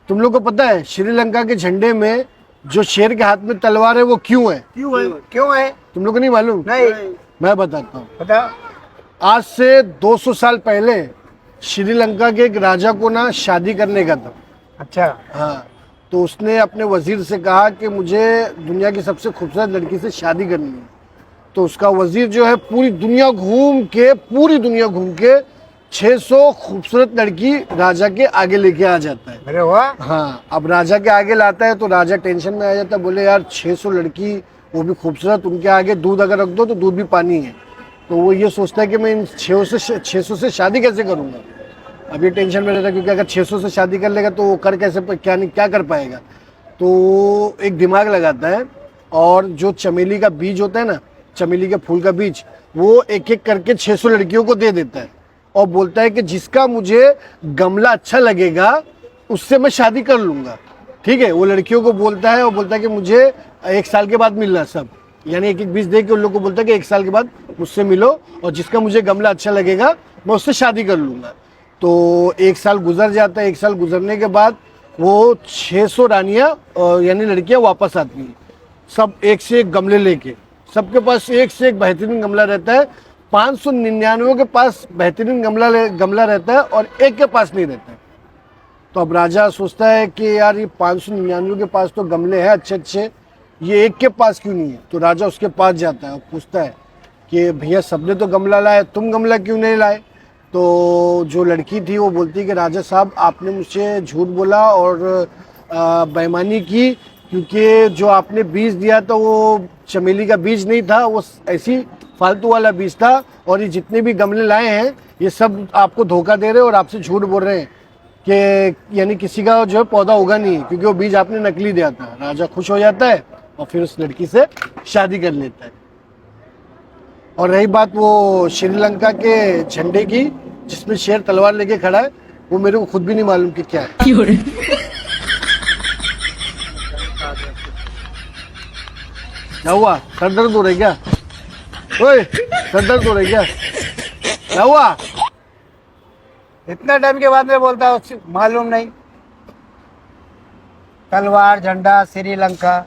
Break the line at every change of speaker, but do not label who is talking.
तुम लोग को पता है श्रीलंका के झंडे में जो शेर के हाथ में तलवार है वो क्यों है?
क्यों है?
तुम लोग को नहीं मालूम?
नहीं
मैं बताता हूँ।
पता।
आज से 200 साल पहले श्रीलंका के एक राजा को ना शादी करने का था।
अच्छा।
हाँ, तो उसने अपने वजीर से कहा कि मुझे दुनिया की सबसे खूबसूरत लड़की से शादी करनी है। तो उसका वजीर जो है पूरी दुनिया घूम के 600 खूबसूरत लड़की राजा के आगे लेके आ जाता है।
अरे वाह।
हाँ, अब राजा के आगे लाता है तो राजा टेंशन में आ जाता है, बोले यार 600 लड़की वो भी खूबसूरत, उनके आगे दूध अगर रख दो तो दूध भी पानी है। तो वो ये सोचता है कि मैं इन 600 से शादी कैसे करूँगा। अब ये टेंशन में रहता है क्योंकि अगर 600 से शादी कर लेगा तो वो कर कैसे क्या कर पाएगा। तो एक दिमाग लगाता है और जो चमेली का बीज होता है ना, चमेली के फूल का बीज, वो एक एक करके 600 लड़कियों को दे देता है और बोलता है कि जिसका मुझे गमला अच्छा लगेगा उससे मैं शादी कर लूँगा। ठीक है, वो लड़कियों को बोलता है और बोलता है कि मुझे 1 साल के बाद मिलना सब, यानी एक एक बीज दे के उन लोग को बोलता है कि 1 साल के बाद मुझसे मिलो और जिसका मुझे गमला अच्छा लगेगा मैं उससे शादी कर लूँगा। तो 1 साल गुजर जाता है। 1 साल गुजरने के बाद वो 600 रानियाँ यानी लड़कियाँ वापस आती हैं, सब एक से एक गमले लेके। सबके पास एक से एक बेहतरीन गमला रहता है। 599 के पास बेहतरीन गमला रहता है और एक के पास नहीं रहता है। तो अब राजा सोचता है कि यार ये 599 के पास तो गमले हैं अच्छे अच्छे, ये एक के पास क्यों नहीं है। तो राजा उसके पास जाता है और पूछता है कि भैया सबने तो गमला लाया, तुम गमला क्यों नहीं लाए। तो जो लड़की थी वो बोलती है कि राजा साहब आपने मुझसे झूठ बोला और बेईमानी की, क्योंकि जो आपने बीज दिया था वो चमेली का बीज नहीं था, वो ऐसी फालतू वाला बीज था और ये जितने भी गमले लाए हैं ये सब आपको धोखा दे रहे हैं और आपसे झूठ बोल रहे हैं कि यानी किसी का जो है पौधा होगा नहीं क्योंकि वो बीज आपने नकली दिया था। राजा खुश हो जाता है और फिर उस लड़की से शादी कर लेता है। और रही बात वो श्रीलंका के झंडे की जिसमें शेर तलवार लेके खड़ा है, वो मेरे को खुद भी नहीं मालूम कि क्या है। क्या हुआ, सर दर्द हो रहा है क्या? ओए, सर दर्द हो रहा है क्या हुआ?
इतना टाइम के बाद में बोलता है मालूम नहीं। तलवार झंडा श्रीलंका